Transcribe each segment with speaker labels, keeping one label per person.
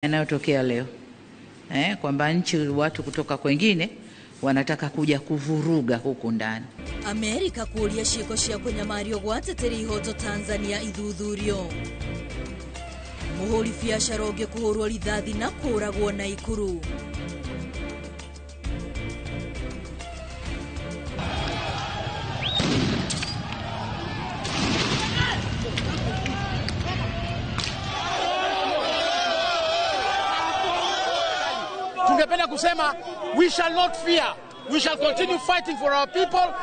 Speaker 1: yanayotokea leo kwamba nchi watu kutoka kwengine wanataka kuja kuvuruga huku ndani.
Speaker 2: Amerika kulia shiko cia kunyamario gwateteri ihoto Tanzania ithuthurio. Muhuri biashara ũngĩ kũhũrwo rithathi na kũragwo Naikuru.
Speaker 3: Tungependa kusema we shall not fear, we shall continue fighting for our people.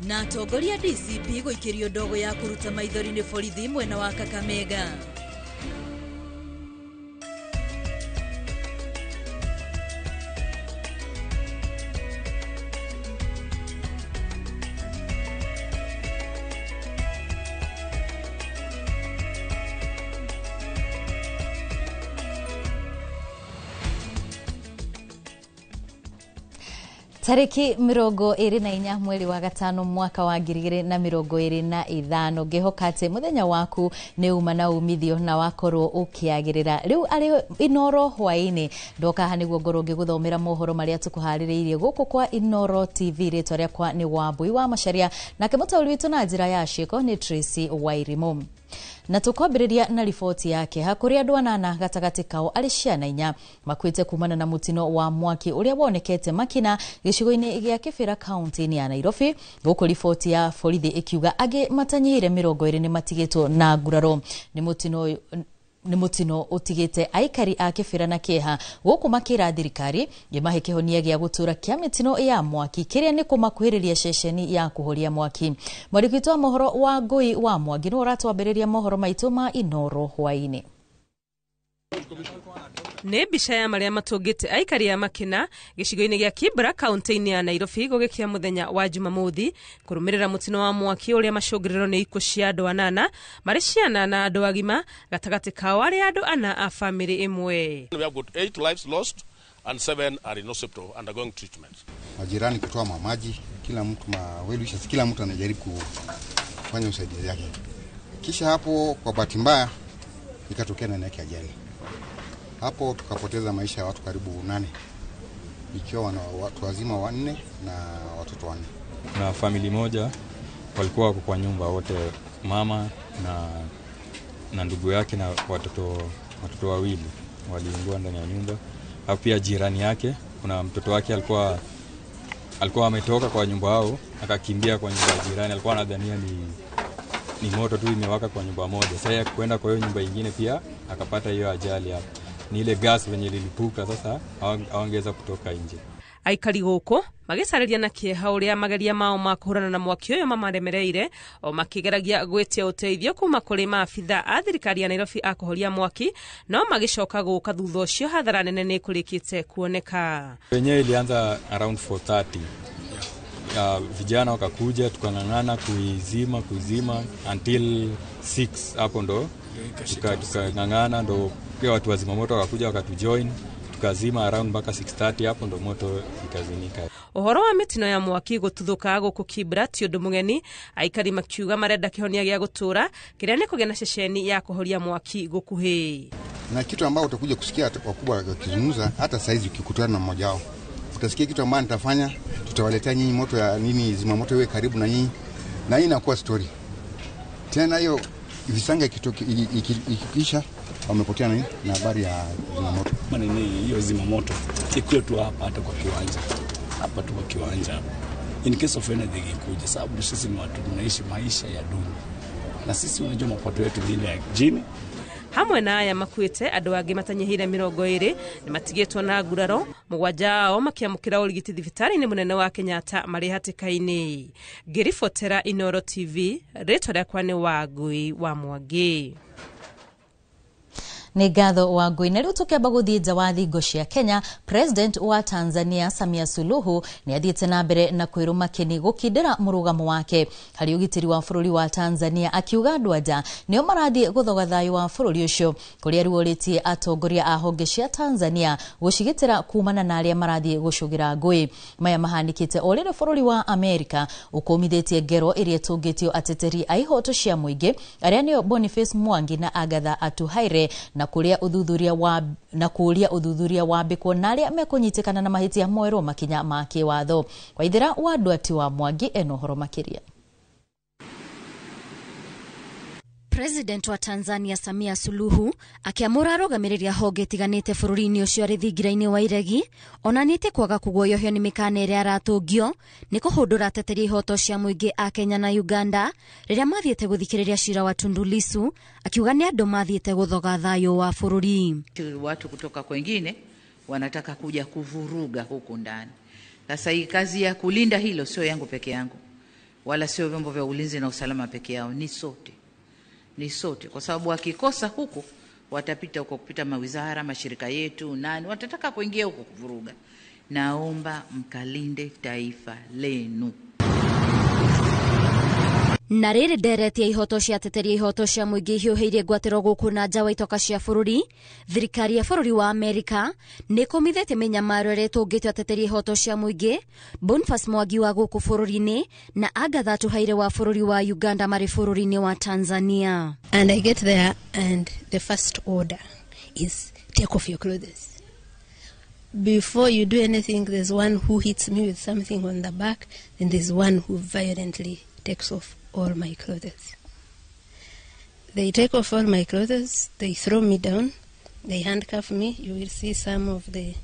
Speaker 2: Na atongoria DCP gũikirio ndogo ya kuruta maithori nĩ borithi mwena wa Kakamega.
Speaker 4: Tariki 24 mweri wa gatano mwaka wa 2025 ngehokate muthenya waku ni uma na umithio na wakorwo ukiagirira riu ari Inoro hwaini ndoka haniguo ngoro ngiguthomera mohoro maria tukuhaririirie guku kwa Inoro TV ritwa riakwa ni Wambui wa Macharia na kemutauri witu na njira ya shiko ni Tracy Wairimu. Na tukwambiriria na ripoti yake hakuri andu anana gatagati kao ari ciana inya makwite kumana na mutino wa mwaki uria wonekete Makina gicigo-ini gia Kibera county ya Nairobi guku ripoti ya borithi ikiuga agi matanyire 20 ni matigitwo na nguraro ni mutino utigite aikari a Kibera na Kieha guku makira thirikari gimahe kihonia gia gutura kia mitino ya mwaki kiria ni kumakuhiriria ceceni ya kuhoria mwaki. Mwarikitwa mohoro wa Ngui wa Mwangi no ratwambiriria mohoro maitu ma Inoro hwaini.
Speaker 5: Nĩ mbica ya maria matungite aikari ya Makina gicigo-ini gia Kibera county ya Nairobi gugikia muthenya wa Jumamothi kurumirira mutino wa mwaki uria macungiriro ni ikuo cia andu anana mari ciana na andu agima gatagati kao ari andu ana a family imwe.
Speaker 6: We have got 8 lives lost and 7 are in hospital undergoing treatment.
Speaker 7: Majirani kutoa maji, kila mtu kila mtu anajaribu kufanya usaidizi wake. Kisha hapo kwa bahati mbaya ikatokea na yake ajali. Hapo tukapoteza maisha ya watu karibu 8 ikiwa watu wazima 4 na watoto 4.
Speaker 8: Na family moja walikuwa wako kwa nyumba wote, mama na ndugu yake na watoto wawili waliungua ndani ya nyumba. Hapo pia jirani yake kuna mtoto wake alikuwa ametoka kwa nyumba yao akakimbia kwa nyumba ya jirani, alikuwa anadhania ni moto tu imewaka kwa nyumba moja. Sasa kwenda kwa hiyo nyumba nyingine pia akapata hiyo ajali hapo. Ni ile gas venye lilipuka, sasa hawangeweza kutoka nje.
Speaker 5: Aikari guku magisariria na kieha uria mageria mao makuhurana na mwaki uyu mamaremereire o makigeragia gwetia uteithio kuma kuri maabitha a thirikari ya Nairobi a kuhoria mwaki no magicoka guka thutha ucio hathara nene ni kurikite kuoneka.
Speaker 8: Wenyewe ilianza around 4:30. Vijana wakakuja tukangangana kuizima until 6 hapo ndo tukangangana ndo pia watu wazima moto wakakuja wakatujoin tukazima around mpaka 6:30 hapo ndo moto ikazimika.
Speaker 5: Uhoro wa mitino ya mwaki gututhuka guku Kibera ti undu mugeni, aikari makiuga marenda kihonia gia gutura kiria ni kugena ceceni ya kuhoria mwaki gukuhi.
Speaker 7: Na kitu ambao utakuja kusikia wakubwa wakizungumza hata saizi ukikutana na mmoja wao utasikia kitu ambao nitafanya, tutawaletea nyinyi moto ya nini, zima moto iwe karibu na nyinyi, na hii inakuwa story tena. Hiyo visanga ikikisha wamepotea na habari ya zimamoto.
Speaker 9: Maana hiyo zimamoto iko tu hata kwa kiwanja. Hapa tu kwa kiwanja. In case of anything ikuja, sababu sisi ni watu tunaishi maisha ya duni. Na sisi unajua mapato yetu ile ya jini.
Speaker 5: Hamwe na aya makwite andu angi matanyihire 20 ni matigitwo na nguraro, mugwanja makiamukira urigiti thibitari-ini munene wa Kenyatta mari hatikaini. Ngiribotera Inoro TV, ritwa riakwa ni Wambui wa Mwangi.
Speaker 4: Ni ngatho wa Ngui. Na riu tukiamba guthii nja wa thingo cia Kenya, President wa Tanzania Samia Suluhu ni athiite na mbere na kwiruma kini gukindira murugamo wake hari ugitiri wa bururi wa Tanzania, akiuga andu anja nio marathie guthoga thayu wa bururi ucio kuria riuritie atongoria a honge cia Tanzania gucigitira kumana na aria marathie gucugira Ngui. Maya mahanikite orire bururi wa Amerika ukumithitie ngero iria tungitio ateteri a ihoto cia muingi aria nio Boniface Mwangi na Agatha Atuhaire na kuria uthuthuria wambikwo na aria mekunyitikana na mahitia moero makinya ma kiwatho. Waithira wa Ndwati wa Mwangi eno horo makiria.
Speaker 10: President wa Tanzania Samia Suluhu akiamura arũgamĩrĩria honge tiganĩte bũrũri-inĩ ũcio arĩ thingira-inĩ wa iregi onanĩte kwaga kuguoyohio nĩ mĩkana ĩrĩa aratũngio nĩ kũhũndũra ateteri ihoto cia mũingĩ a Kenya na Uganda rĩrĩa mathiĩte gũthikĩrĩria cira wa Tundu Lissu, akiuga nĩ andũ mathiĩte gũthoga thayũ wa bũrũri.
Speaker 1: Watu kutoka kwengine wanataka kuja kuvuruga huku ndani. Sasa hii kazi ya kulinda hilo sio yangu peke yangu, wala sio vyombo vya ulinzi na usalama peke yao, ni sote, kwa sababu wakikosa huku watapita huko kupita mawizara, mashirika yetu, nani watataka kuingia huko kuvuruga. Naomba mkalinde taifa lenu.
Speaker 10: Na rĩrĩ ndereti ya ihoto cia ateteri ihoto cia mũingĩ hiũhĩirie ngwatĩro gũkũ na nja wa itoka cia bũrũri, thirikari ya bũrũri wa Amerika nĩ ĩkũmithĩtie mĩnyamaro ĩrĩa ĩtũngĩtio ateteri ihoto cia mũingĩ, Boniface Mwangi wa gũkũ bũrũri-inĩ na Agatha Atuhaire wa bũrũri wa Uganda marĩ bũrũri-inĩ wa Tanzania.
Speaker 11: And I get there and the first order is take off your clothes. Before you do anything, there's one who hits me with something on the back, and there's one who violently takes off all my clothes. They take off all my clothes, they throw me down, they handcuff me. You will see some of they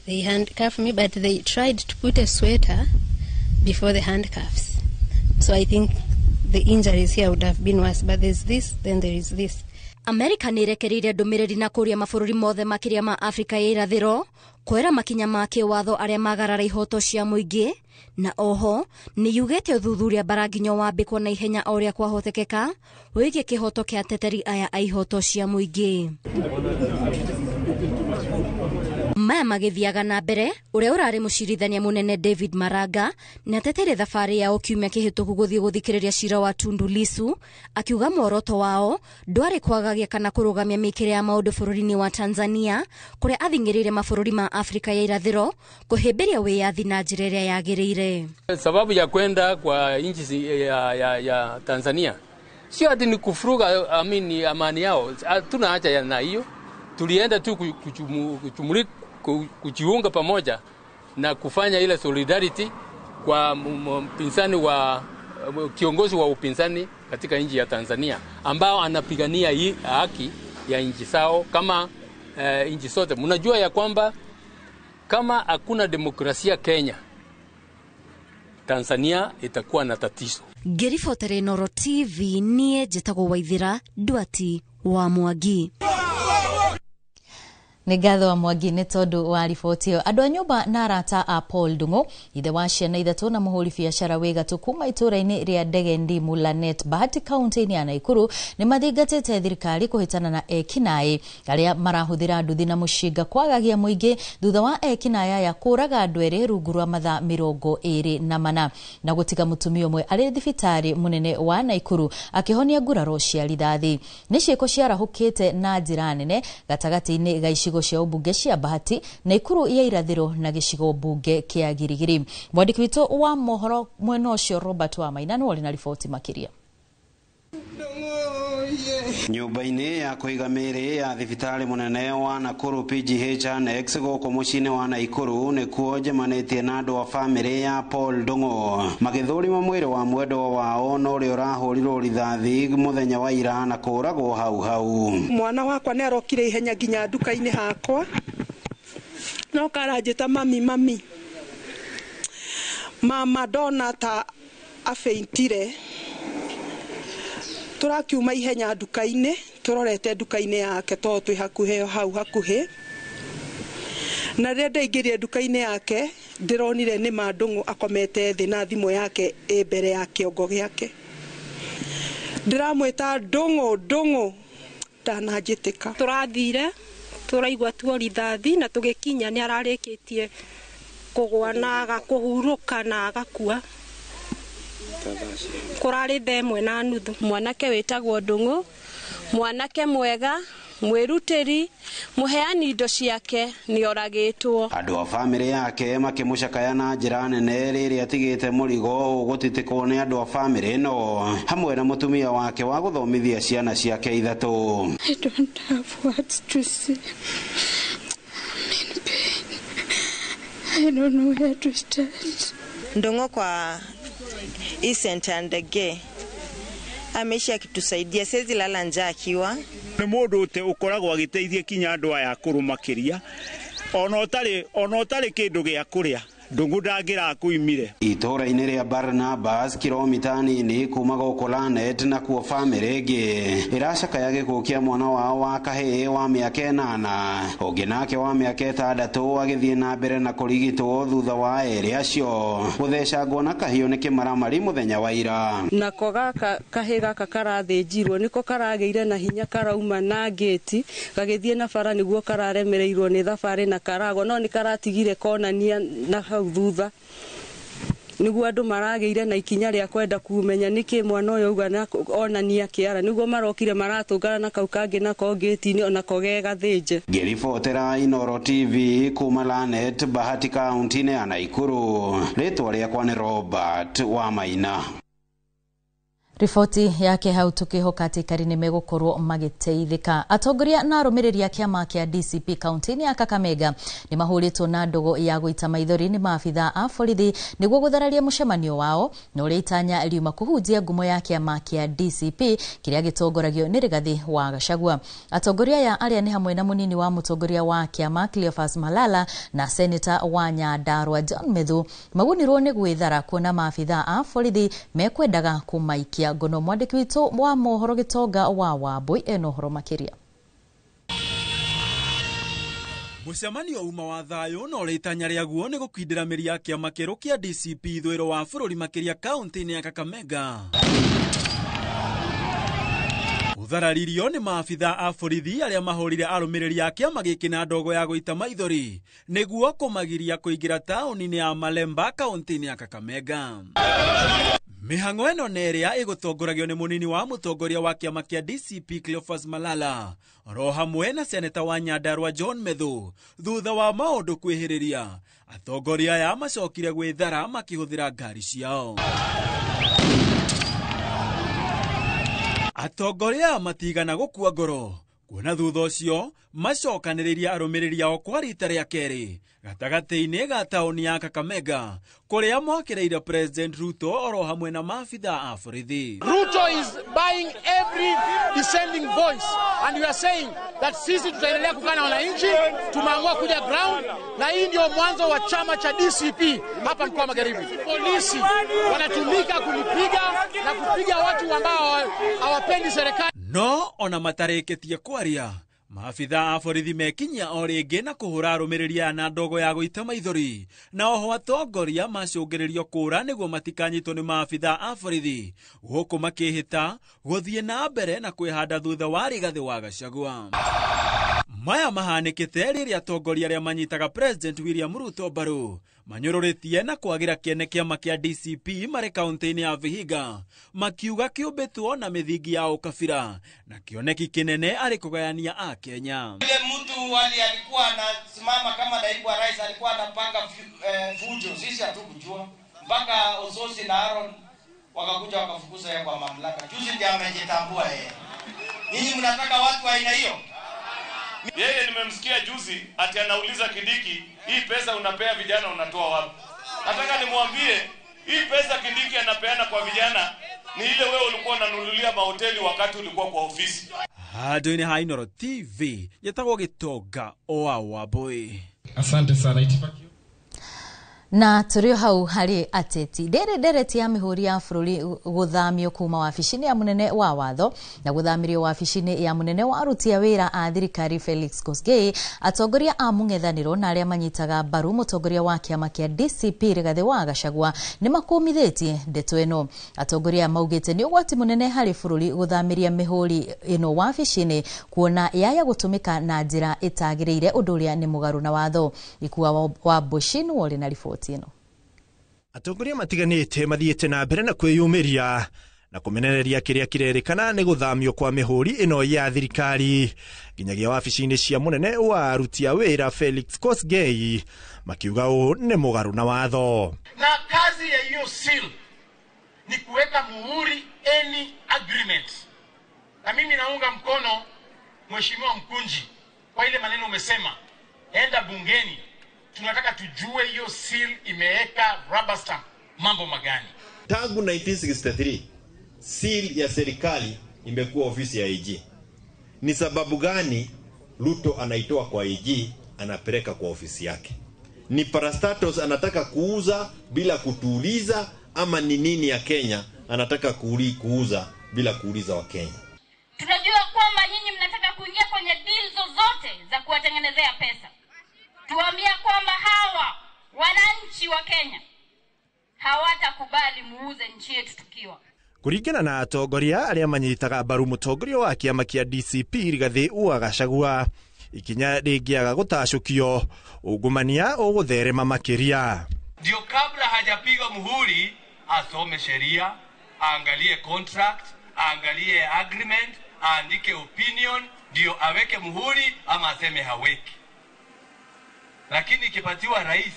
Speaker 11: handcuff me, but they tried to put a sweater before the handcuffs. So I think the injuries here would have been worse, but there's this, then there is this.
Speaker 10: Amerika nĩ ĩrekereirie ndũmĩrĩri na kũria mabũrũri mothe makĩria ma Afrika ya irathĩro kwera makinya ma kĩwatho arĩa magarara ihoto cia mũingĩ, na oho nĩ yugĩte ũthuthuria baranginyo wambĩkwo na ihenya o ũrĩa kwahotekeka wĩgiĩ kĩhoto kĩa ateteri aya a ihoto cia mũingĩ. Maya magĩthiaga na mbere, ũrĩa ũrarĩ mũcirithania mũnene David Maraga nĩ ateteire thabarĩ yao kiumia kĩhĩtũku gũthiĩ gũthikĩrĩria cira wa Tundu Lissu, akiuga muoroto wao ndwarĩ kwagagia kana kũrũgamia mĩkĩre ya maũndũ bũrũri-inĩ wa Tanzania, kũrĩa athingĩrĩire mabũrũri ma Afrika ya irathĩro kũhĩmbĩria wĩyathi na njĩra ĩrĩa yagĩrĩire.
Speaker 12: Sababu ya kwenda kwa nchi ya Tanzania sio ati ni kufuruga amani yao, tuna haja na hiyo. Tulienda tu kujiunga pamoja na kufanya ile solidarity kwa mpinzani wa kiongozi wa upinzani katika nchi ya Tanzania ambao anapigania hii haki ya nchi sao kama nchi sote. Mnajua ya kwamba kama hakuna demokrasia Kenya, Tanzania itakuwa na tatizo.
Speaker 10: Ngĩribotera Inooro TV niĩ njĩtagwo Waithira Ndwati wa Mwangi.
Speaker 4: Nĩ ngatho wa Mwangi nĩ tondũ wa riboti ĩyo. Andũ a nyũmba na arata a Paul Ndung'u, ithe wa ciana ithatũ na mũhũri biacara wĩ gatũ kuma itũra-inĩ rĩa Ndege Ndimu Lanet Bahati kaunti-inĩ ya Naikuru nĩ mathingatĩte thirikari kũhĩtana na ekinaĩ arĩa marahũthĩra nduthi na mũcinga kwagagia mũingĩ thutha wa ekinaĩ ya kũraga andũ erĩ rungu rwa mathaa 24 na gũtiga mũtumia ũmwe arĩ thibitarĩ mũnene wa Naikuru akĩhonia nguraro cia rithathi. Nĩ ciĩko ciarahũkĩte na njĩra nene gatagatĩ-inĩ ga icigo cia ubunge cia Bahati, Naikuru ya irathĩro na gĩcigo bunge kĩa Girigiri. Mwandĩki witũ wa mohoro mwena ũcio Robert wa Maina nĩ na riboti makĩria.
Speaker 13: Nyũmba-inĩ ya kũiga mĩĩrĩ ya thibitarĩ mũnene wa Nakuru PGH Annex gũkũ mũciĩ-inĩ wa Naikuru nĩkuo njemanĩtie na andũ a bamĩrĩ ya Paul Ndung'u magĩthũrima mwĩrĩ wa mwendwa wao na ũrĩa ũrahũrirwo rithathi mũthenya wa ira na kũragwo hau.
Speaker 14: Mwana wakwa nĩ arokire ihenya nginya nduka-inĩ hakwa no karanjĩta mama ndona ta afeintire. Turakiuma ihenya nduka-inĩ, turorete nduka-inĩ yake tondũ twĩ hakuhĩ hau hakuhĩ, na rĩrĩa ndaingĩrire nduka-inĩ yake ndĩronire nĩ ma Ndung'u akomete thĩ na thimũ yake mbere ya kĩongo gĩake. Ndiramwĩta Ndung'u ndananjĩtĩka.
Speaker 15: Turathire turaigua tuo rithathi na tũgĩkinya nĩ ararĩkĩtie kũgwa na agakũhurũka na agakua. Kurari 1:30.
Speaker 16: Mwanake wetagwo Ndung'u, mwanake mwega,
Speaker 15: mwiruteri muheani indo ciake ni oragitwo.
Speaker 13: Andu a family yake makimucakaya na njira nene riri atigite murigo gutitikwo ni andu a family no hamwe na mutumia wake wa guthomithia ciana ciake 3.
Speaker 16: I don't have words to say. I'm in pain. I don't know where to start.
Speaker 17: Ndongo kwa Isent and the gay amesha kitusaidia sezi lala njaa akiwa
Speaker 18: ni mundu ute ukoragwo agiteithia kinya andu aya akuru makiria ona utari kindu gia kuria ndungu ndangira kuimire.
Speaker 13: Itora-ini ria Barnabas kilomita nini kuma guku Lanet na kuo family ingi iracakaya gikuo kia mwana wao wa kahii wa miaka 8 ungi nake wa miaka 6 agithie na mbere na kurigitwo thutha wa eri acio guthecangwo na kahio ni kimaramari muthenya wa ira.
Speaker 19: Nako gaka kahii gaka karathinjirwo niko karageire na hinya karauma na gate gagithie na bara niguo kararemereirwo ni thabari na karago no ni karatigire konania na hau thutha niguo andu marageire na ikinya ria kwenda kumenya niki mwana uyu uga na onania kiara niguo marokire maratungana na kau kangi na kongeti-ini ona kogega thinje.
Speaker 13: Ngiribotera Inoro TV kuma Lanet, Bahati County ya Naikuru. Ritwa riakwa ni Robert wa Maina.
Speaker 4: Riboti yake hau tukihoka tikari ni megukorwo magiteithika. Atongoria na arumiriria kiama kia DCP kaunti-ini ya Kakamega ni mahuritwo na ndogo ya guita maithori ni maafitha a borithi niguo guthararia mucemanio wao na uria itanya riuma kuhunjia ngumo ya kiama kia DCP kiria gitongoragio ni Rigathi wa Gachagua. Atongoria ya aria ni hamwe na munini wa mutongoria wa kiama Cleophas Malala na Senator wa Nyandarua John Medhu magunirwo ni gwithara kuona maafitha a borithi mekwendaga kumaikia ngono. Mwandiki witu wa mohoro Gitonga wa Wambui eno horo makiria.
Speaker 20: Mucemanio uma wa thayo no ritanya riaguo ni gukwindira miri ya kiama kieru kia DCP ithwiro wa bururi makiria kaunti-ini ya Kakamega. Uthararirio ni maafitha a borithi aria mahurire arumiriri ya kiama giki na ndogo ya guita maithori niguo kumagiria kuingira tauni-ini ya Malemba kaunti-ini ya Kakamega. Mihango eno neria igutongoragio ni munini wa mutongoria wa kiama kia DCP Cleophas Malala ro hamwe na Senator wa Nyandarua John Medhu thutha wa maundu kwihiriria atongoria ya macokire gwithara makihuthira ngari ciao. Atongoria matigana gukua ngoro kuona thutha ucio macokaniriria arumiriri ao kwa rita ria keri gatagati-ini ga tauni ya Kakamega kuria mokireire President Ruto oro hamwe na maafitha a borithi.
Speaker 3: Ruto is buying every dissenting voice and we are saying that sisi tutaendelea kukaa na wananchi, tumeamua kuja ground na hii ndio mwanzo wa chama cha DCP hapa mkoa Magharibi. Polisi wanatumika kulipiga na kupiga watu ambao hawapendi serikali.
Speaker 20: No ona matareketie kwaria maafitha a borithi mekinyia o ringi na kuhura arumiriria na ndogo ya guita maithori na oho atongoria macungiririo kura niguo matikanyitwo ni maafitha a borithi guku makihita guthie na mbere na kwihanda thutha wa Rigathi wa Gachagua. Maya mahanikite riria atongoria aria manyitaga President William Ruto mbaru manyururitie na kwagira kiene kiama kia DCP mari kaunti-ini ya Vihiga makiuga kiumbitwo na mithingi ya ukabira na kioneki kinene ari kugayania a Kenya.
Speaker 21: Ile mtu alikuwa anasimama kama naibu wa rais alikuwa anapanga fujo, sisi hatukujua mpaka Ososi na Aaron wakakuja wakafukuza yeye kwa mamlaka. Juzi ndiye amejitambua yeye. Ninyi mnataka watu aina hiyo?
Speaker 22: Yeye nimemsikia juzi ati anauliza Kindiki, hii pesa unapea vijana unatoa wapi? Nataka nimwambie hii pesa Kindiki anapeana kwa vijana ni ile wewe ulikuwa unanunulia mahoteli wakati ulikuwa kwa ofisi.
Speaker 20: Hado ni Hainoro TV yetagwo Gitonga wa Wambui.
Speaker 23: Asante sana itifaki.
Speaker 4: Na turio hau hari ateti dereti ya mihuri ya bururi guthamio kuma wabici-ini ya munene wa watho na guthamirio wabici-ini ya munene wa aruti a wira a thirikari Felix Kosgei. Atongoria a mung'ethaniro na aria manyitaga mbaru mutongoria wa kiama kia DCP Rigathi wa Gachagua ni makumithitie ndeto ino. Atongoria maugite ni ugwati munene hari bururi guthamiria mihuri ino wabici-ini kuona yaya gutumika na njira itagiriire undu uria ni mugaru na watho. Ikua wa Boshin wole na ripoti.
Speaker 24: Atongoria matiganite mathiete na mbere na kwiyumiria
Speaker 2: na kumenereria kiria kirerikana ni guthamio kwa mihuri ino ya thirikari nginyagia wabici-ini cia munene wa aruti a wira Felix Kosgei makiuga ni mugaru na watho.
Speaker 3: Na kazi ya hiyo seal ni kuweka muhuri any agreement. Na mimi naunga mkono Mheshimiwa Mkunji kwa ile maneno umesema, enda bungeni, tunataka tujue hiyo seal imeweka rubber stamp mambo magani.
Speaker 6: Tangu 1963 seal ya serikali imekuwa ofisi ya IG. Ni sababu gani Ruto anaitoa kwa IG anapeleka kwa ofisi yake? Ni parastatos anataka kuuza bila kutuuliza, ama ni nini ya Kenya anataka kuuza bila kuuliza wa Kenya?
Speaker 23: Tunajua kwamba nyinyi mnataka kuingia kwenye deal zozote za kuwatengenezea pesa. Tuambia kwamba hawa wananchi wa Kenya hawatakubali muuze nchi yetu tukiwa.
Speaker 2: Kuringana na atongoria aria manyitaga mbaru mutongoria wa kiama kia DCP Rigathi wa Gachagua, ikinya ringiaga gutacukio ungumania ugutherema makiria.
Speaker 24: Ndio kabla hajapiga muhuri asome sheria, aangalie contract, aangalie agreement, aandike opinion, ndio aweke muhuri ama aseme haweki. Lakini ikipatiwa rais,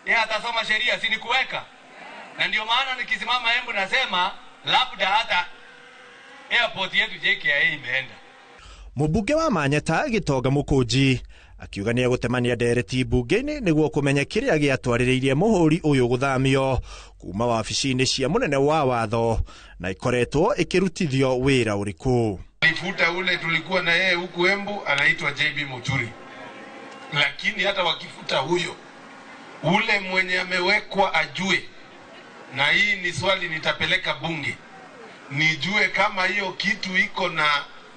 Speaker 24: yeye atasoma sheria, si ni kuweka? Na ndio maana nikisimama Embu nasema labda hata airport yetu JKIA imeenda.
Speaker 2: Mubunge wa Manyata Gitonga Mukunji akiuga ni agutemania ndereti bunge-ini niguo kumenya kiria giatwaririirie muhuri uyu guthamio kuma wabici-ini cia munene wa watho na ikoretwo ikirutithio wira uriku.
Speaker 25: Alifuta ule tulikuwa na yeye huku Embu anaitwa JB Muturi. Lakini hata wakifuta huyo, ule mwenye amewekwa ajue, na hii ni swali nitapeleka bunge, nijue kama hiyo kitu iko na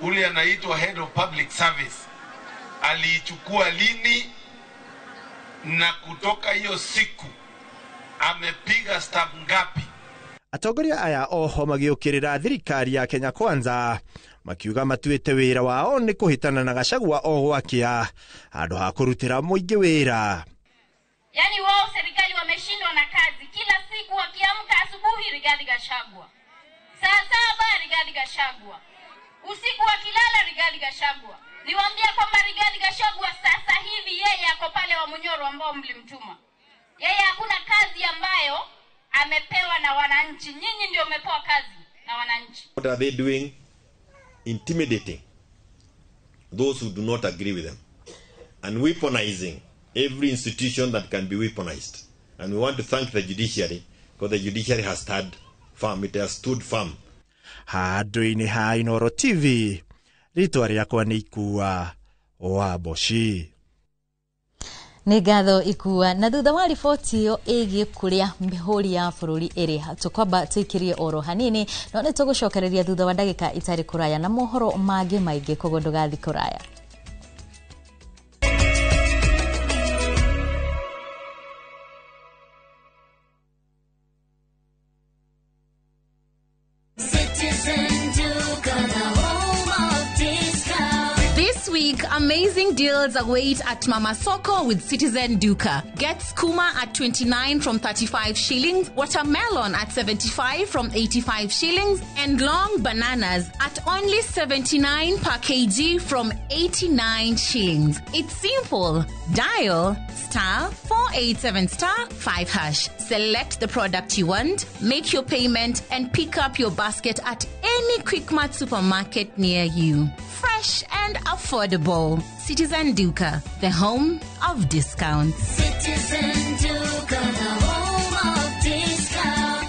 Speaker 25: ule anaitwa Head of Public Service aliichukua lini, na kutoka hiyo siku amepiga stamp ngapi.
Speaker 2: Atongoria aya oho magiukirira thirikari ya Kenya Kwanza makiuga matuite wira wao ni kuhitana na Gachagua o gwakia handu ha kurutira muingi wira.
Speaker 23: Yani wao serikali wameshindwa na kazi. Kila siku wakiamka asubuhi Rigathi Gachagua, saa 7 Rigathi Gachagua, usiku wakilala Rigathi Gachagua. Niwaambia kwamba Rigathi Gachagua sasa hivi yeye ako pale wa Munyoro ambao mlimtuma. Yeye hakuna kazi ambayo amepewa na wananchi. Nyinyi ndio mmepewa kazi na wananchi.
Speaker 6: What are they doing? Intimidating those who do not agree with them and weaponizing every institution that can be weaponized. And we want to thank the judiciary, because the judiciary has stood firm. It has stood firm.
Speaker 2: Handu-ini ha Inooro TV, ritwa riakwa ni Ikua wa Boshi.
Speaker 4: Nĩ ngatho Ikua. Na thutha wa riboti ĩyo ĩgiĩ kũrĩa mĩhũri ya bũrũri ĩrĩ, tũkwamba tũikĩrie oro hanini, no nĩ tũgũcokereria thutha wa ndagĩka itarĩ kũraya na mohoro mangĩ maingĩ, koguo ndũgathi kũraya.
Speaker 26: Amazing deals await at Mama Soko with Citizen Duka. Get skuma at 29 from 35 shillings, watermelon at 75 from 85 shillings, and long bananas at only 79 per kg from 89 shillings. It's simple. Dial *487*5#. Select the product you want, make your payment, and pick up your basket at any Quickmart supermarket near you. Fresh and affordable. Citizen Duka, the home of discounts.
Speaker 27: Citizen Duka, the home of discounts.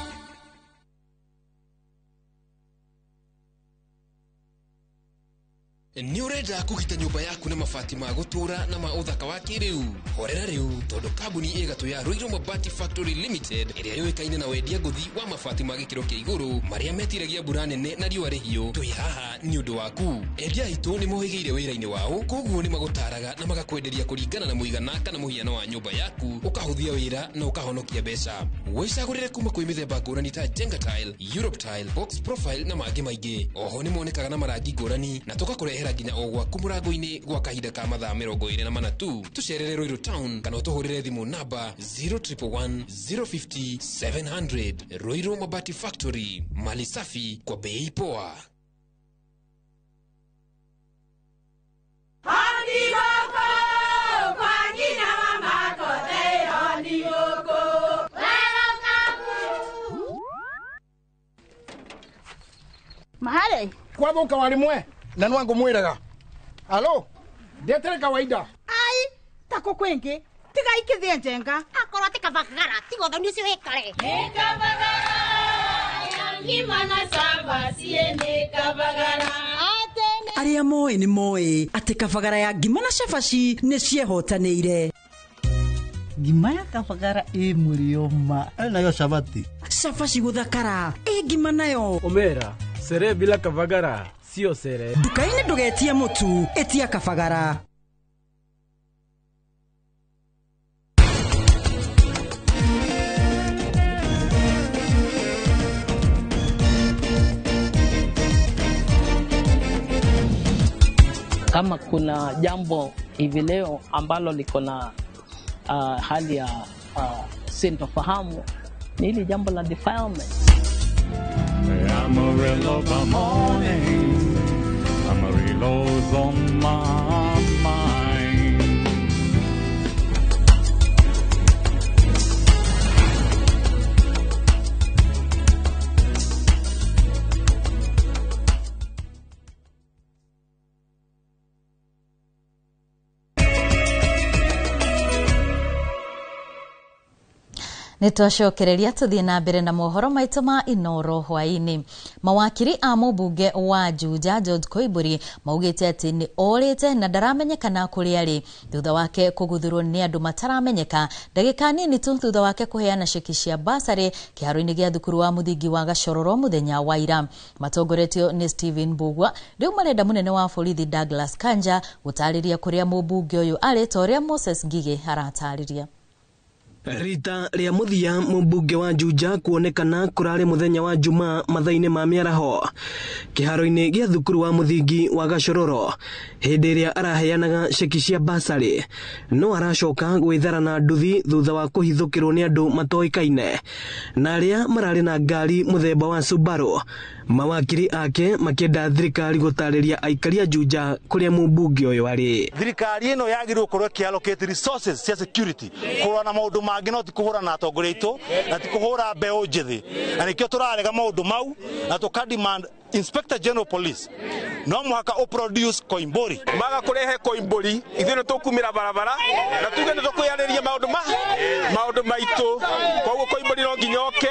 Speaker 28: Ni urenda kugita nyumba yaku na mabati ma gutura na ma uthaka wa kiriu. Horera riu tondu kambuni igatu ya Ruiru Mabati Factory Limited iria yoikaine na wendia nguthi wa mabati ma gikiro kia iguru maria metiragia mbura nene na riua rihio. Twi haha ni undu waku. Endia itu ni mohigeire wira-ini wao, koguo ni magutaraga na magakwenderia kuringana na muigana kana muhiano wa nyumba yaku, ukahuthia wira na ukahonokia mbeca. Wicagurire kuma kwi mithemba ngurani ta Jenga Tile, Europe Tile, Box Profile na mangi maingi. Oho ni monekaga na marangi ngurani na tugakurehera gukira nginya o gwaku murango-ini gwa kahinda ka mathaa 24 tu. Tucerere Ruiru Town kana utuhurire thimu namba 0111 050 700. Ruiru Mabati Factory, mali safi kwa bei poa.
Speaker 1: Mahale kwa boka walimwe na nwangu mwiraga. Alo ndetere kawaida
Speaker 5: ai tako kwenge tiga ikithie njenga akorwo tikabagara tigo thoni ucio wikare nikabagara ngima na saba siene kabagara
Speaker 7: aria moe ni moe ati kabagara ya ngima na cabaci ni ciehotanĩire.
Speaker 8: Ngima ya kabagara mulioma nayo sabati
Speaker 7: cabaci guthakara ngima nayo
Speaker 9: omera sere bila kabagara sio sere.
Speaker 7: Nduka-inĩ ndũgetie mũtu etia kabagara.
Speaker 10: Kama kuna jambo hivi leo ambalo liko na hali ya sintofahamu ni hili jambo la defilement.
Speaker 11: Amarillo's on my mind.
Speaker 4: Nitwacokereria tuthie na mbere na mohoro maitu ma Inoro hwaini. Mawakiri a mubunge wa Juja George Koiburi maugite ati ni orite na ndaramenyekana kuri ari thutha wake kuguthurwo ni andu mataramenyeka ndagika nini tu thutha wake kuheana ceki cia basari kiharo-ini gia thukuru wa muthingi wa Gashororo muthenya wa ira. Matongoretio ni Stephen Bugwa riu marenda munene wa borithi Douglas Kanja gutariria kuria mubunge uyu ari toria Moses Ngige aratariria.
Speaker 12: Rita ria muthia mubunge wa Juja kuonekana kurari muthenya wa Juma mathaini ma miaraho kiharo-ini gia thukuru wa muthingi wa Gashororo hindi ria araheanaga ceki cia basari no aracoka gwithara na nduthi thutha wa kuhithukirwo ni andu matoikaine na aria marari na ngari muthemba wa Subaru. Mawakiri ake makienda thirikari gutariria aikari a Juja kuria mubunge uyu ari.
Speaker 29: Thirikari ino yagirwo kurwa kiallocate resources cia security kurwa na maundu mangi no ti kuhura na atongoria itu na ti kuhura mbeu njithi na nikio turarega maundu mau na tukademand Inspector General Police no muhaka o produce Koimburi
Speaker 30: maga kurehe Koimburi ithuĩ nĩ tũkumĩra barabara na tuge nĩ tũkwĩarĩria maũndũ maitũ koguo Koimburi no nginya oke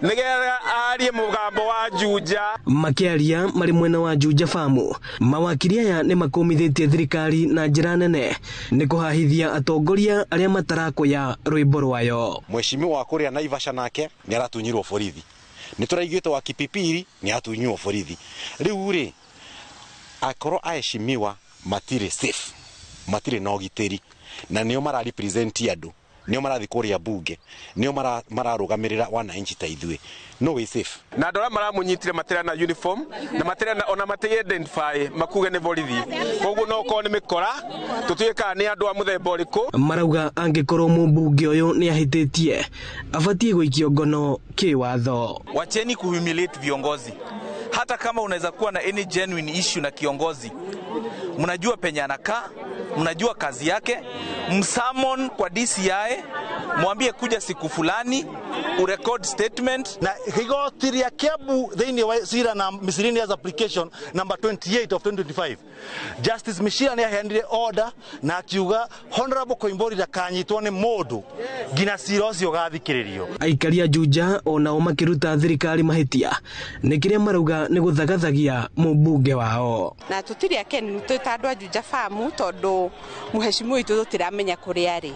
Speaker 30: nĩgetha arie mũgambo wa Juja.
Speaker 12: Makiaria mari mwena wa Juja famu mawakiri aya nĩ makomithitie thirikari na njĩra nene nĩ kuhahithia atongoria aria matarakoya rwĩmbo rwayo.
Speaker 29: Mheshimiwa wa kuria Naivasha nake nĩ aratunyirwo borithi nituraiguite wa Kipipiri ni atunywo borithi riu ri akoro aheshimiwa matire safe matire no giteri na nio mara represent andu nio marathi kuria bunge nio mararugamirira wananchi ta ithuĩ no we safe
Speaker 30: na andũ arĩa maramunyitire matĩra na uniform na matĩra na ona matĩ identify makuge nĩ borithi koguo no ko nĩ mĩkora tũtuĩkaga nĩ andũ a mũthemba ũrĩkũ.
Speaker 12: Marauga angĩkorwo mũmbunge ũyũ nĩ ahĩtĩtie abatie gũikio ngono kĩwatho.
Speaker 31: Wacheni kuhumiliate viongozi hata kama unaweza kuwa na any genuine issue na kiongozi mnajua penye anakaa mnajua kazi yake msummon kwa DCI mwambie kuja siku fulani urecord statement
Speaker 29: na higotiria Kiambu thini wa sira na miscellaneous application number 28 of 2025 Justice Mishira ni aheanire order na akiuga Honorable Koimburi ndakanyitwo ni mundu ngina cira ucio gathikiririo.
Speaker 12: Aikari a Juja onao makiruta thirikari mahitia nikiria marauga ni guthagathagia mubunge wao
Speaker 32: na tutiri akeni tutandu a Juja famu tondu muheshimiwa itu tutiramenya kuri ari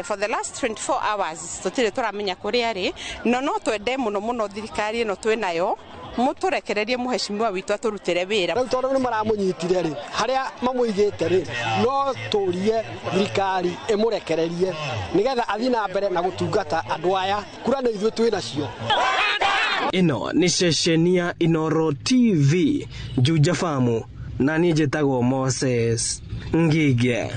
Speaker 32: for the last 24 hours tutire turamenya kuri ari no twende muno thirikari ino twinayo muturekererie muheshimiwa witu aturutire wira
Speaker 1: riu tondu ni maramunyitire ri haria mamuigite ri no turie thirikari imurekererie nigetha athi na mbere na gutungata andu aya kura ni ithuĩ twinacio.
Speaker 12: Ino ni ceceni ya Inoro TV Juja famu na niĩ njĩtagwo Moses Ngige.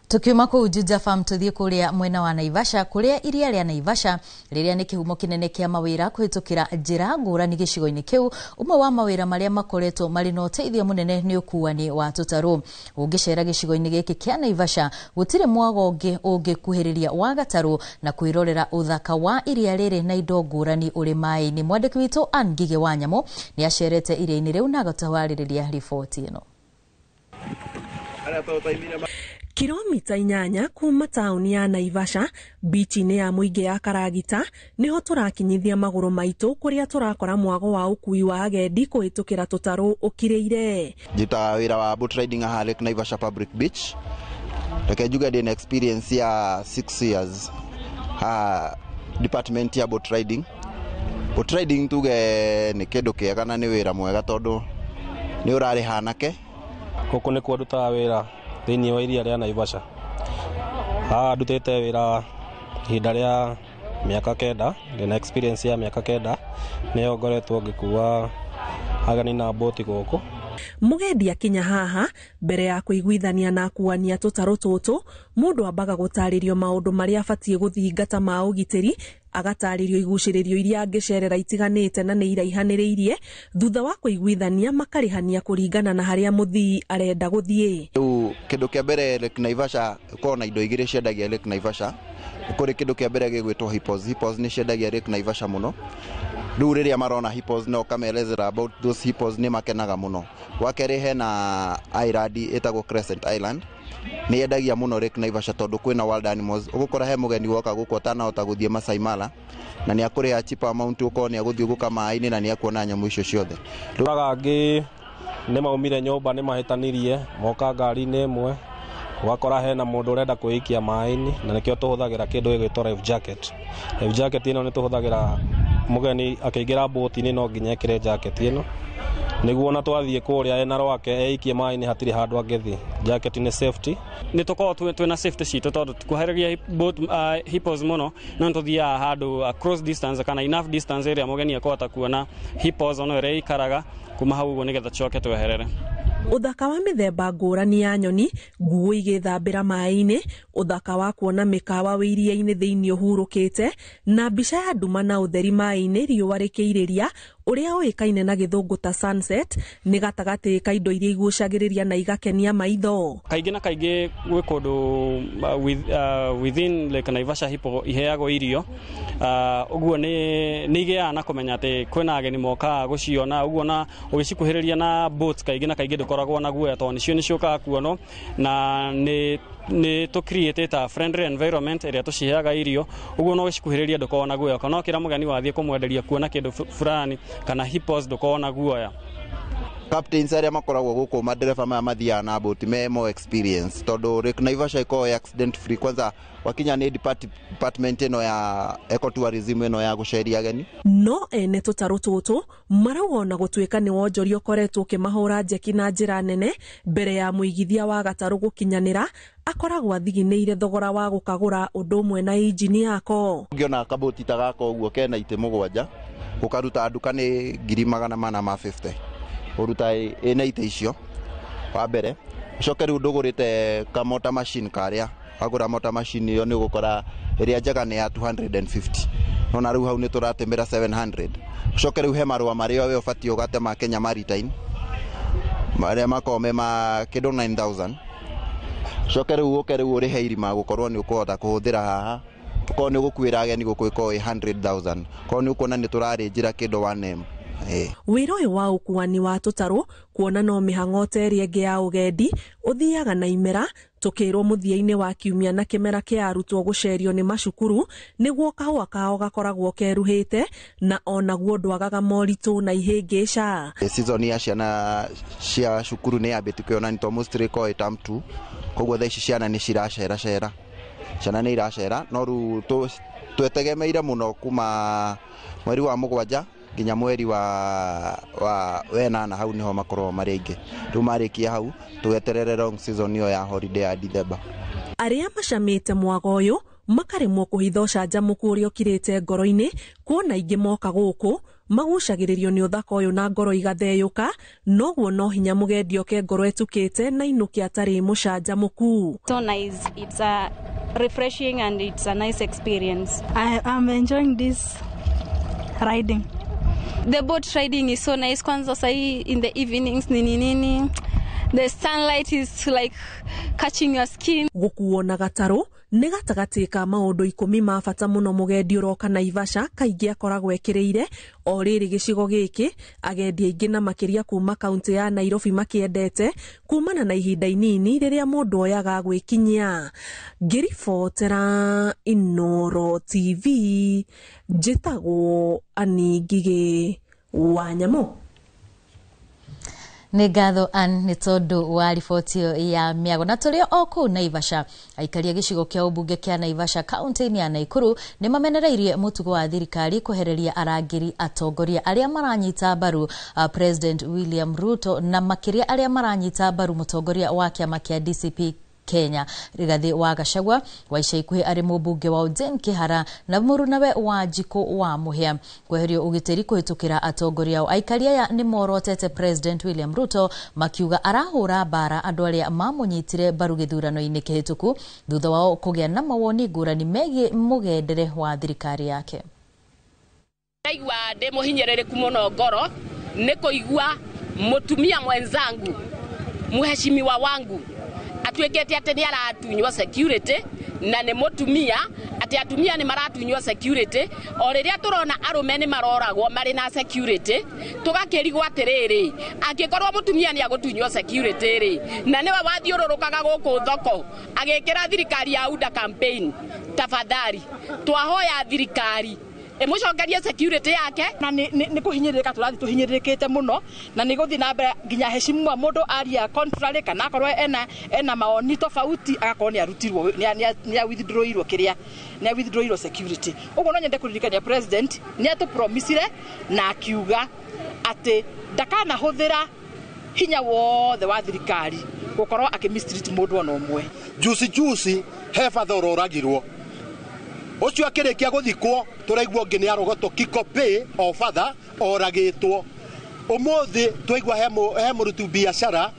Speaker 4: Tukiuma kuu Juja Farm tuthie kuria mwena wa Naivasha kuria iria ria Naivasha riria ni kihumo kinene kia mawira kuhitukira njira ngurani gicigo-ini kiu. Umwe wa mawira maria makoretwo mari na uteithio munene ni ukuani wa tutaru. Ungicera gicigo-ini giki kia Naivasha gutire mwago ungikuhiriria wa gataru na kwirorera uthaka wa iria riri na indo ngurani uri mai-ini. Mwandiki witu Ngige Wanyamo ni acerete iria-ini riu na agatwaririria riboti ino.
Speaker 3: Kilomita 8 kuma tauni ya Naivasha, bichi-ini ya muingi ya Karagita, niho turakinyithia maguru maitu kuria turakora mwago wa ukui wa agendi kuhitukira tutaru ukiriire.
Speaker 13: Jita wira wa boat riding aha Lake Naivasha Public Beach. Reke juga den experience ya 6 years. Department ya boat riding. Boat riding tuge ni kindu kiega na ni wira mwega tondu ni urari hanake.
Speaker 14: Guku ni kuo ndutaga wira thini wa iria ria Naivasha. Ndutite wira ihinda ria miaka 9, ndina experience ya miaka 9, niyo ngoretwo ngikua agani na boti guku.
Speaker 3: Mugendi akinya haha mbere ya kuiguithania na kuania tutaru tutu, mundu ambaga gutaririo maundu maria abatie guthingata ma ugitiri, agataririo iguciririo iria angicerera itiganite na ni iraihaniriirie. Thutha wa kuiguithania makarihania kuringana na haria muthii arenda guthie.
Speaker 13: Kindu kia mbere Lake Naivasha ko na indo igire ciendagia Lake Naivasha. Kuri kindu kia mbere gigwitwo hippos. Hippos ni ciendagia Lake Naivasha muno. Riu riria marona hippos no kamerezera about those hippos ni makenaga muno. Wakeri hena island etagwo Crescent Island. Ni yendagia muno Lake Naivasha tondu kwina wild animals. Ugukora he mugeni woka guko tanahota guthie Masai Mara na ni akuriha cheap amount uko ni aguthie guka mai-ini na ni akuona nyamu icio ciothe.
Speaker 14: Ruraga ngi ni maumire nyumba ni mahitanirie moka ngari-ini imwe wakora hena mundu urenda kuikia mai-ini na nikio tuhuthagira kindu gigwitwo life jacket. Life jacket ino ni tuhuthagira mugeni akiingira boat-ini no nginya ekire jacket ino niguo na twathie kuria ena rwake eikie mai-ini hatiri handu angithi. Jacket ni safety
Speaker 15: ni tukorwo twina safety sheet tondu kuheragia boat hippos muno no tuthia handu across distance kana enough distance area mugeni akota kuona hippos ono ire ikaraga kuma hau uguo nigetha coke tweherere.
Speaker 3: Uthaka wa mithemba ngurani ya nyoni, nguo igithambira mai-ini, uthaka wa kuona mikawa wiria-ini thiini uhurukite, na mbica ya nduma na utheri mai-ini riua rikiriria uria uikaine na githungu ta sunset ni gatagati ka indo iria igucagiriria na igakenia maitho.
Speaker 15: Kaingi na kaingi gwi kundu within Lake Naivasha hippo iheagwo irio, uguo ni igia na kumenya ati kwina ageni moka guciona, uguo na ugicikuhiriria na boats kaingi na kaingi ndukoragwo na guoya tondu nicio nicokaga kuono na ni to create a friendly environment area tuciheaga irio, uguo no gicikuhiriria ndukoragwo na guoya kana kira mugeni wathie kumwenderia kuona kindu fulani kana hippos ndukoragwo na guoya.
Speaker 13: Captains aria makoragwo guku madereva maya mathiaga na boat me more experience tondu Lake Naivasha iko accident free. Kwanza wakinya ni department ino ya ecotourism ino ya guceria ageni.
Speaker 3: No ene tutaru tutu marauona gutuika ni wonjoria ukoretwo ukimahura njeki na njira nene mbere ya muigithia wa gataru gukinyanira, akoragwo athigineire thogora wa gukagura undu umwe na injini yako.
Speaker 13: Ngiona kaboti ta gako uguo kena ite 7 ukaruta nduka ni 450 uruta ena ite icio wa mbere ucoke riu ndugurite ka motor machine karia agura motor machine iyo ni gukora iria njega ni ya 250 no na riu hau ni turatemera 700 ucoke riu he marua maria we ubati ugatema Kenya Maritime maria makome ma kido 9000 ucoke riu uke riu uri heirima gukorwo ni ukuhota kuhuthira haha ko ni gukwira ageni gukwiko 100,000 ko ni ukona ni turari njira kido 1M.
Speaker 3: Wira uyu wa ukuani wa tutaru kuona no mihango teri enge ya ugendi uthiaga na imera, tukirwo muthia-ini wa kiumia na kimera kia arutwo gucerio ni macukuru niguo kahua kao gakoragwo keruhite na onaguo ndwagaga moritu na ihingica.
Speaker 13: Season ya ciana cia cukuru ni yambite kuona ni almost ko itam 2 koguo thaici ciana ni ciracera ciana ni iracera no ru twetegemeire muno kuma mweri wa 7 nginya mweri wa wenana hau niho makorwo mari ingi riu marikia hau tugeterere long season yo ya holiday ya December.
Speaker 3: Aria macamite mwago uyu makaremwo kuhitha ucanjamuku uria ukirite ngoro-ini kuona ingi moka guku magucagĩrĩrio nĩ ũthaka ũyũ na ngoro igatheyũka, noguo no hinya mũgendi oke ngoro etukĩte na inũki atarĩ mũcanjamũku.
Speaker 2: So nice, it's a refreshing and it's a nice experience. I'm enjoying this riding. The boat riding is so nice. Kwanza sahi in the evenings nini. The sunlight is like catching your skin.
Speaker 3: Gũkuo na gatarũ nĩ gatagatĩ ka maũndũ 10 ma bata mũno mũgendi ũroka Naivasha kaingĩ akoragwo ekĩrĩire. O rĩrĩ gĩcigo gĩkĩ agendi aingĩ na makĩria kuma kaunti ya Nairobi makĩendete kumana na ihinda inini rĩrĩa mũndũ oyaga gwĩkinyia. Ngĩribotera Inooro TV, njĩtagwo Ani Ngigĩ wa Nyamũ.
Speaker 4: Nĩ ngatho nĩ tondũ wa riboti ya mĩago. Na tũrĩ o kũu Naivasha, aikaria gĩcigo kĩa ũmbunge kĩa Naivasha kaunti-inĩ ya Naikuru nĩ mamenereirie mũtugo wa thirikari kwehereria arangĩri atongoria arĩa maranyita mbaru President William Ruto na makĩria arĩa maranyita mbaru mũtongoria wa kĩama kĩa DCP Kenya Rigathi wa Gachagua wa ica ikuhĩ arĩ mũmbunge wa Oden Kihara na mũrunawe wa Njiko wa Mũhĩa. Kweherio ũgitĩri kũhĩtũkĩra atongoria ao. Aikaria aya nĩ morotete President William Ruto makiuga arahũra bara andũ arĩa mamũnyitire mbaru gĩthurano-inĩ kĩhĩtũku thutha wao kũgĩa na mawoni ngũrani megiĩ mũgendere wa thirikari yake.
Speaker 6: Naigua ndĩ mũhinyĩrĩrĩku mũno ngoro nĩ kũigua mũtumia mwenzangu mheshimiwa wangu atuĩkĩte atĩ nĩ aratunywo security na nĩ mũtumia atĩ atumia nĩ maratunywo security o rĩrĩa tũrona arũme nĩ maroragwo marĩ na security tũgakĩrigwo atĩrĩrĩ angĩkorwo mũtumia nĩ agũtunywo security rĩ na nĩwe wathiũrũrũkaga gũkũ thoko agĩkĩra thirikari ya UDA campaign tafadhali twahoya thirikari emucokerie security yake
Speaker 2: na nĩ kũhinyĩrĩrĩka tũrathi tũhinyĩrĩrĩkĩte mũno na nĩ gũthiĩ na mbere nginya heshima mũndũ aria contrary kana akorwo ena maoni tofauti agakorwo nĩ arutirwo nĩ withdrawirwo kĩrĩa nĩ withdrawirwo security. Ũguo no nyende kũririkania president nĩ atũpromisire na akiuga atĩ ndakanahũthĩra hinya wothe wa thirikari gũkorwo akĩmistreat mũndũ ona ũmwe.
Speaker 16: Juicy he father ũroragirwo ucio akirikia guthikwo turaigwo ngi ni arogotwo kikope o father oragitwo umuthi twaigwa he murutu biashara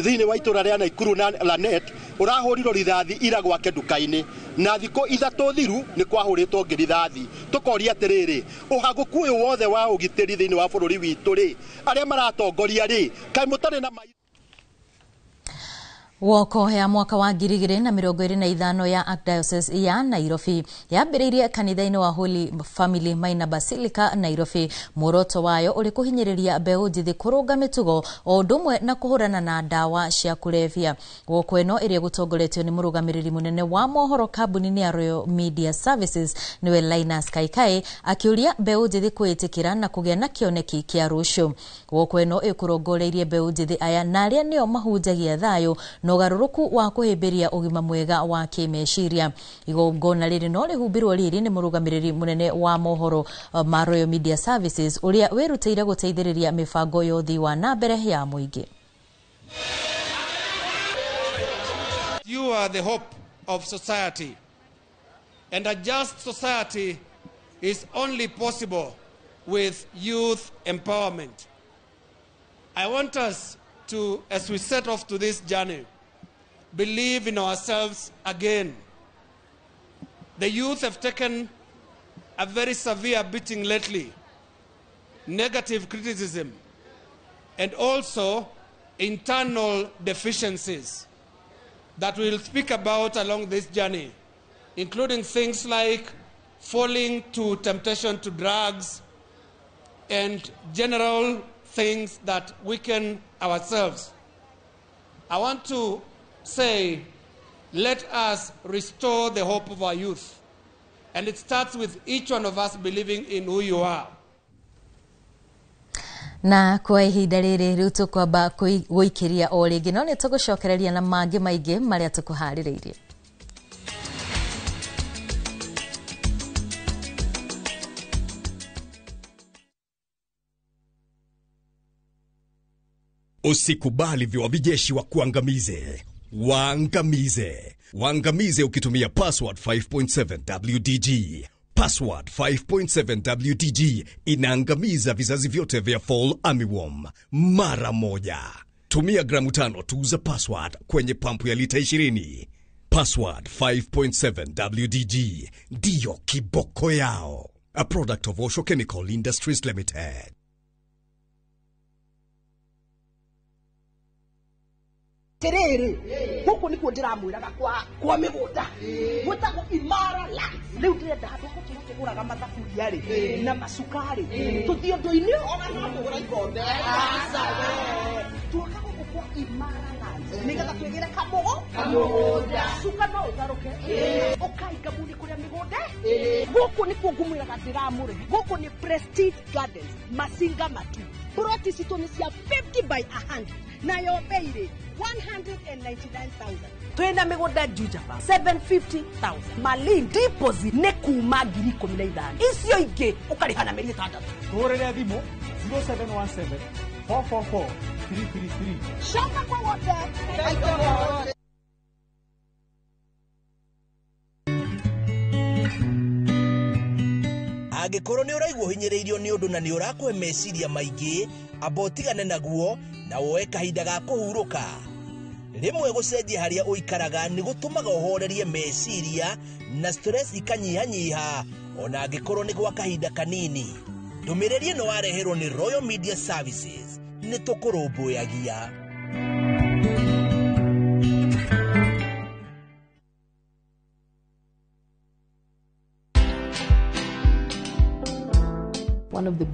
Speaker 16: thiini wa itura ria Naikuru na Lanet urahurirwo rithathi ira gwake nduka-ini na thiko ithatu thiru ni kwahuritwo ngi rithathi tukoria atiriri uhaguku uyu wothe wa ugitiri thiini wa bururi witu ri aria maratongoria ri kai mutari na
Speaker 4: Woko ya mwaka wa 2025 ya Archdiocese ya Nairobi yambĩrĩirie kanitha-inĩ wa Holy Family Minor Basilica Nairobi. Muoroto wayo ũrĩ kũhinyĩrĩria mbeũ njĩthĩ kũrũnga mĩtugo o ũndũ ũmwe na kũhũrana na ndawa cia kulevya. Woko ĩno ĩrĩa gũtongoretio nĩ mũrũgamĩrĩri mũnene wa mohoro kambuni-inĩ ya Royal Media Services niwe Linus Kaikai akĩũria mbeũ njĩthĩ kwĩtĩkĩra na kũgĩa na kĩoneki kĩa rũciũ. Woko ĩno ĩkũrongoreirie mbeũ njĩthĩ aya na arĩa nĩo mahunjagia thayũ na ũgarũrũku wa kũhĩmbĩria ũgima mwega wa kĩmeciria. Igongona rĩrĩ no rĩhumbĩrwo rĩrĩ nĩ mũrũgamĩrĩri mũnene wa mohoro ma Royal Media Services ũrĩa wĩrutĩire gũteithĩrĩria mĩbango ya ũthii wa na mbere ya mũingĩ.
Speaker 17: You are the hope of society, and a just society is only possible with youth empowerment. I want us to, as we set off to this journey, believe in ourselves again. The youth have taken a very severe beating lately, negative criticism, and also internal deficiencies that we'll speak about along this journey, including things like falling to temptation to drugs and general things that weaken ourselves. I want to say, let us restore the hope of our youth. And it starts with each one of us believing in who you are.
Speaker 4: Na kwa ihinda rĩrĩ rĩu tũkwamba gũikĩria o rĩngĩ no nĩ tũgũcokereria na mangĩ maingĩ marĩa tũkũharĩrĩirie.
Speaker 18: Usikubali viwabijeshi wa kuangamize. Waangamize ukitumia password 5.7 WDG. Password 5.7 WTG inaangamiza vizazi vyote vya fall armyworm mara moja. Tumia gramu 5 tu za Password kwenye pampu ya lita 20. Password 5.7 WTG ndiyo kiboko yao. A product of Osho Chemical Industries Limited.
Speaker 5: Terere huko niko ndiramwiraga kwa migunda gutagwo Imara Lands riu ndirenda handu tuguraga mathaburia ri na macukari tuthio nduini ona no tugura ikombe tuka guku kwa Imara Lands nigetha twigire kamugunda cuka no utharuke ukaiga muni kuria migunda guku nikuo ngumwiraga ndiramure guku ni Prestige Gardens Masinga Matu ploti citu ni cia 50 by 100 na yo beire 199,000. Twenda migunda Juja 750,000. Malin deposit ne kuma 15,000. Icio ingi ukarihana meri 6.
Speaker 8: Gorere thimo 0717 444 333.
Speaker 5: Shaka kwa wote.
Speaker 19: Angĩkorwo nĩ ũraigua hinyĩrĩirio nĩ ũndũ na nĩ ũrakũhe meciria maingĩ, abotigane naguo na woe kahinda ga kũhurũka. Rĩmwe gũcenjia harĩa ũikaraga nĩ gũtũmaga ũhorerie meciria na stress ikanyihanyiha ona angĩkorwo nĩ gwa kahinda kanini. Ndũmĩrĩri ĩno wareherwo nĩ Royal Media Services nĩ tũkũrũmbũyagia.
Speaker 20: One of the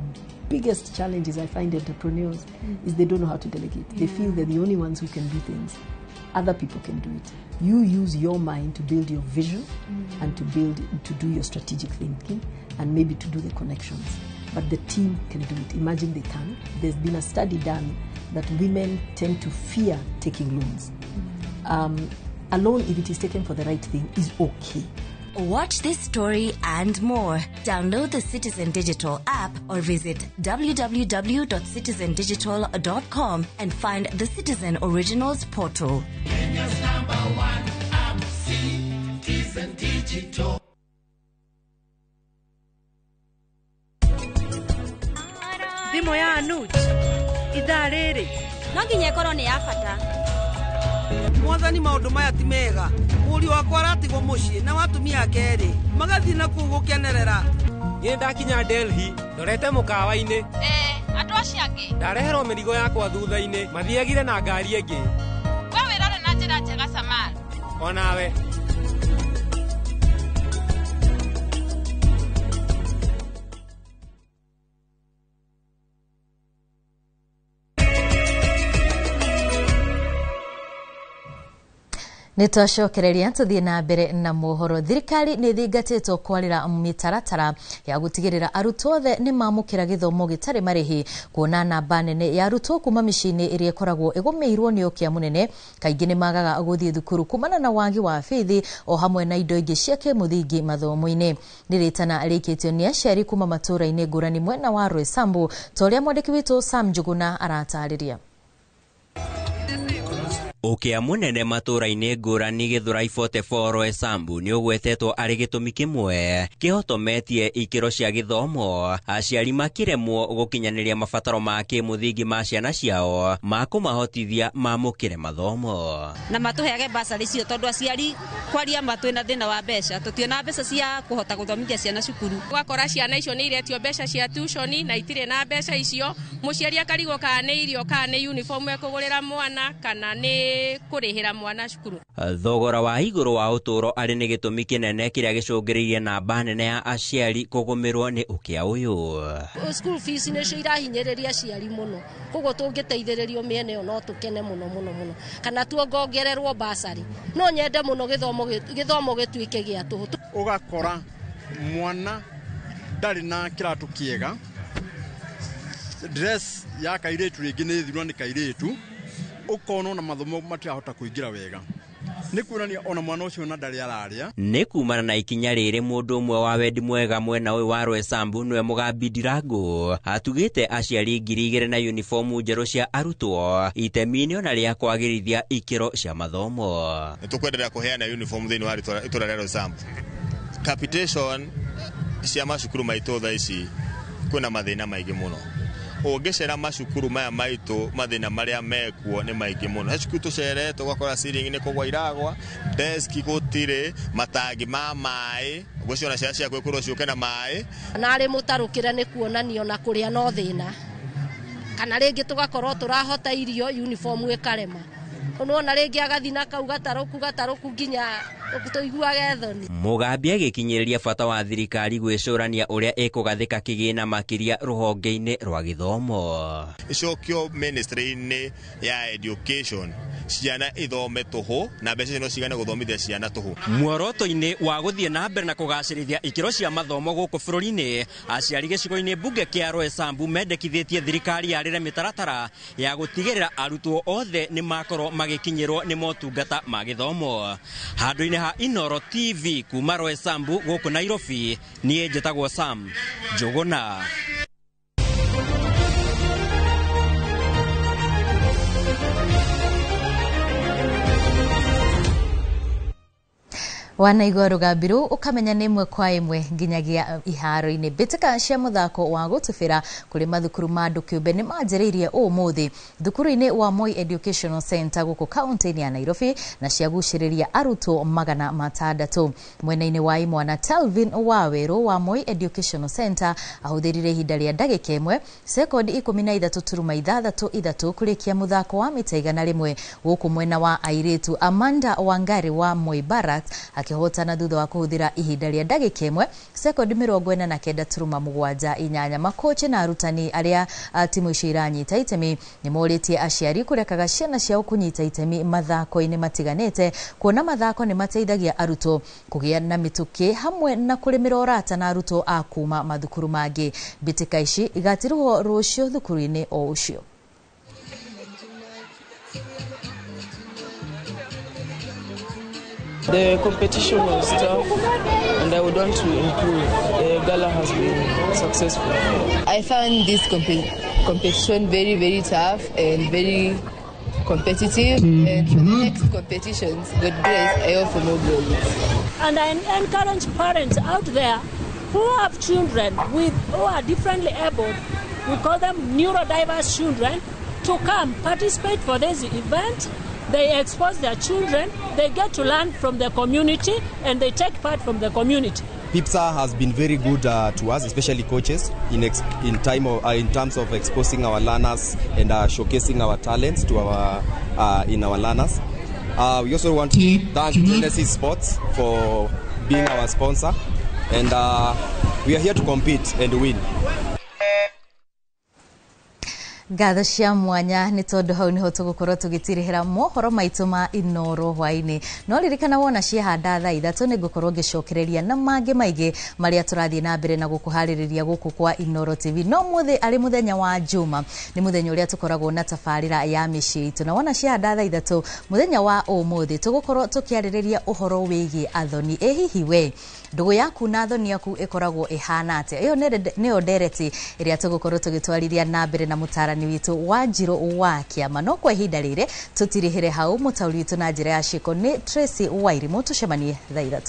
Speaker 20: biggest challenges I find entrepreneurs is they don't know how to delegate. They feel they're the only ones who can do things. Other people can do it. You use your mind to build your vision and to do your strategic thinking and maybe to do the connections. But the team can do it. Imagine they can. There's been a study done that women tend to fear taking loans. A loan, if it is taken for the right thing, is okay.
Speaker 21: Watch this story and more. Download the Citizen Digital app or visit www.citizendigital.com and find the Citizen Originals portal.
Speaker 11: Kenya's #1 app, Citizen Digital.
Speaker 22: Thimo ya Anuj ithaa rĩrĩ
Speaker 23: no nginya ĩkorwo nĩ ya bata.
Speaker 24: Mwathani maũndũ maya ti mega. Mũriũ wakwa aratigwo mũciĩ na watumia kerĩ magathiĩ na kũu gũkenerera.
Speaker 25: Niĩ ndakinya Delhi ndorete mũkawa-inĩ.
Speaker 23: Andũ acio angĩ
Speaker 25: ndareherwo mĩrigo yakwa thutha-inĩ mathiagire na ngari ĩngĩ.
Speaker 23: We wĩrore na njĩra njega Samara.
Speaker 25: Onawe.
Speaker 4: Nitwacokereria tuthie na mbere na mohoro. Thirikari nĩ thingatĩtwo kwarĩra mĩtaratara ya gũtigĩrĩra arutwo othe nĩ mamũkĩra gĩthomo gĩtarĩ marĩhi, kuona namba nene ya arutwo kuma mĩciĩ-inĩ ĩrĩa ĩkoragwo ĩgũmĩirwo nĩ ũkĩa mũnene kaingĩ nĩ magaga gũthiĩ thukuru kumana na wagi wa bithi o hamwe na indo ingĩ cia kĩmũthingi mathomo-inĩ. Nĩrĩtana rĩkĩtio nĩ aciari kuma matũũra-inĩ ngũrani mwena wa Roysambu, ta ũrĩa mwandĩki witũ Sam Njuguna aratarĩria.
Speaker 26: Ũkĩa mũnene matũũra-inĩ ngũrani Gĩthũrai 44 Roysambu nĩ ũgwetetwo arĩ gĩtũmi kĩmwe kĩhotometie ikĩro cia gĩthomo, aciari makĩremwo gũkinyanĩria mabataro ma kĩmũthingi ma ciana ciao ma kũmahotithia mamũkĩre mathomo.
Speaker 23: Na matũheage basari cio tondũ aciari kwaria matwĩna thĩna wa mbeca, tũtiona mbeca cia kũhota gũthomithia ciana cukuru.
Speaker 6: Gwakora ciana icio nĩ iretio mbeca cia tuition na itirĩ na mbeca icio, mũciari akarigwo kana nĩ irio kana nĩ uniform ekũgũrĩra mwana kana nĩ kurihira mwana cukuru.
Speaker 26: Thogora wa igũrũ wa ũtũũro arĩ nĩ gĩtũmi kĩnene kĩrĩa gĩcũngĩrĩirie namba nene ya aciari kũgũmĩrwo nĩ ũkĩa ũyũ.
Speaker 23: School fees nĩcio irahinyĩrĩria aciari mũno, koguo tũngĩteithĩrĩrio mĩena ĩyo no tũkene mũno kana tuongongererwo basari. No nyende mũno gĩthomo gĩtuĩke gĩa tũhũ.
Speaker 27: Ũgakora mwana ndarĩ na kĩratũ kĩega, dress ya kairĩtu rĩngĩ nĩ thirwo nĩ kairĩtu, ukono na mathomo matirahota kuingira wega. Nĩ kuonania ona mwana ũcio na ndarĩ ararĩa.
Speaker 26: Nĩ kumana na ikinya rĩrĩ mũndũ ũmwe wa wendi mwega mwena ũyũ wa Roysambu nĩwe Mũgambi Ndirango atugĩte aciari 2,000 na uniform njerũ cia arutwo itemi-inĩ ona rĩa kwagĩrithia ikĩro cia mathomo.
Speaker 28: Nĩ tũkwenderea kũheana uniform thĩinĩ wa itũũra rĩa Roysambu. Capitation
Speaker 1: cia macukuru maitũ thaa ici kwĩna mathĩna maingĩ mũno. Ũngĩcera macukuru maya maitũ mathĩna marĩa mekuo nĩ maingĩ mũno. He cukuru tũcere tũgakora ceiling nĩ kũgwa iragwa, desk gũtirĩ, matangi ma maĩ, gwĩciona ciana ciaku ikorwo ciũke na maĩ.
Speaker 23: Na arĩ mũtarũkĩre nĩ kuonanio na kũrĩa no thĩna. Kana rĩngĩ tũgakorwo tũrahota irio uniform ĩkarema. Unaona rĩngĩ agathina kau gatarũku nginya tũiguage thoni.
Speaker 26: Mugambi agĩkinyĩrĩria bata wa thirikari gwĩcũrania ũrĩa ĩkũgathĩka kĩgĩna makĩria rũhonge-inĩ rwa gĩthomo.
Speaker 1: Icokio ministry-inĩ ya education ciana ithome tũhũ na mbeca no cigane gũthomithia ciana tũhũ.
Speaker 26: Muoroto-inĩ wa gũthiĩ na mbere na kũgacĩrithia ikĩro cia mathomo gũkũ bũrũri-inĩ, aciari gĩcigo-inĩ mbunge kĩa Roysambu mendekithĩtie thirikari yarĩre mĩtaratara ya gũtigĩrĩra arutwo othe nĩ makorwo magĩkinyĩrwo nĩ motungata ma gĩthomo. Handũ-inĩ ha Inoro TV kuma Roysambu gũkũ Nairobi, niĩ njĩtagwo Sam Njũgũna.
Speaker 4: Wanaigua rugambiru ukamenya nĩ ĩmwe kwa ĩmwe nginyagia iharo-inĩ. Mbĩtĩka cia mũthako wa gũtubĩra kũrĩ mathukuru ma andũ kĩũmbe nĩ manjĩrĩirie ũmũthĩ thukuru-inĩ wa Moi Educational Center gũkũ kaunti-inĩ ya Nairobi na ciagucĩrĩria arutwo 600. Mwena-inĩ wa imwana Telvin Waweru wa Moi Educational Center ahũthĩrire ihinda rĩa ndagĩka ĩmwe sekondi 13.63 kũrĩkia mũthako wa mita 100 gũkũ mwena wa airĩtu. Amanda Wangari wa Moi Barracks akihotana thutha wa kuhuthira ihinda rĩa ndagĩka ĩmwe sekondi 49.78. Makochi na arutani arĩa timu icio iranyita itemi nĩ morĩtie aciari kũrekaga ciana ciao kunyita itemi mathako-inĩ matiganĩte, kuona mathako nĩ mateithagia arutwo kũgĩa na mĩtũkĩ hamwe na kũrĩmĩra ũrata na arutwo a kuma mathukuru mangĩ. Mbĩtĩka ici igatirwo rũciũ thukuru-inĩ o ũcio.
Speaker 7: The competition was tough and I would want to improve. The gala has been successful.
Speaker 9: I found this competition very, very tough and very competitive. And for the next competitions, God grace, I hope for more glory.
Speaker 10: And I encourage parents out there who have children who are differently abled, we call them neurodiverse children, to come participate for this event. They expose their children, they get to learn from the community, and they take part from the community.
Speaker 12: PIPSA has been very good to us, especially coaches, in terms of exposing our learners and showcasing our talents to in our learners. We also want to thank Genesis Sports for being our sponsor, and we are here to compete and win.
Speaker 4: Ngatho cia mwanya nĩ tondũ hau niho tũgũkorwo tũgĩtirĩhĩra mohoro maitũ ma Inoro hwaĩ-inĩ. No ririkana wona ciahanda thaa 3 nĩ ngũkorwo ngĩcokereria na mangĩ maingĩ marĩa tũrathiĩ na mbere na gũkũharĩrĩria gũkũ kwa Inoro TV. No mũthĩ arĩ mũthenya wa Juma, nĩ mũthenya ũrĩa tũkoragwo na tabarĩra ya mĩciĩ itũ. Na wona ciahanda thaa 3 mũthenya wa ũmũthĩ tũgũkorwo tũkĩarĩrĩria ũhoro wĩgiĩ athoni. Hihi we ndũgũ yaku na athoni yaku ĩkoragwo ĩhana atĩa? Ĩyo nĩyo ndereti ĩrĩa tũgũkorwo tũgĩtwarithia na mbere na mũtarani witũ Wanjirũ wa Kĩama. No kwa ihinda rĩrĩ tũtirĩhĩre hau, mũtauri witũ na njĩra ya ciĩko nĩ Tracy Wairimũ. Tũcemanie thaa 3.